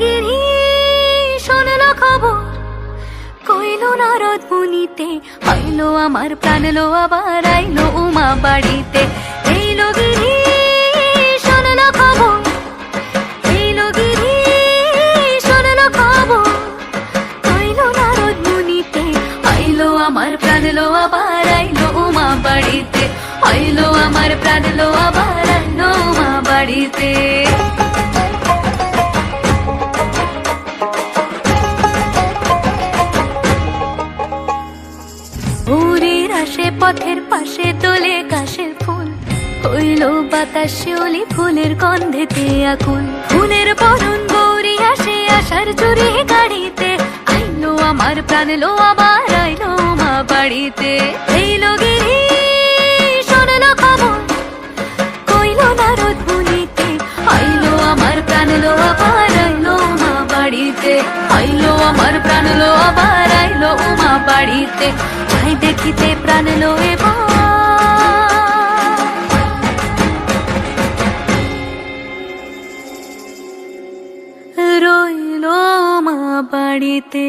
গিরি শোনলো খবর, কইলো নারদ মুনিতে, আইলো আমার প্রাণ লো আবার আইলো উমা বাড়িতে। এইলো গিরি শোনলো খবর, এইলো গিরি শোনলো খবর, কইলো নারদ মুনিতে, আইলো আমার প্রাণ লো আবার আইলো উমা বাড়িতে, আইলো আমার প্রাণ লো আবার আইলো উমা বাড়িতে। ভোরের আসে পথের পাশে তোলে কাশের ফুল, হইলো বাতাস শিউলি ফুলের গন্ধেতে আকুল। ফুলের বরণ গৌরী আসে আশার চুরি গাড়িতে, আইলো আমার প্রাণ লো আবার আইলো মা বাড়িতে। এইলো গিরি শোনলো খবর, কইলো নারদ মুনিতে, আইলো আমার প্রাণ লো আবার আইলো মা বাড়িতে, আইলো আমার প্রাণ লো আবার আইলো উমা বাড়িতে। যাই দেখিতে প্রাণ লো এবার রইলো মা বাড়িতে।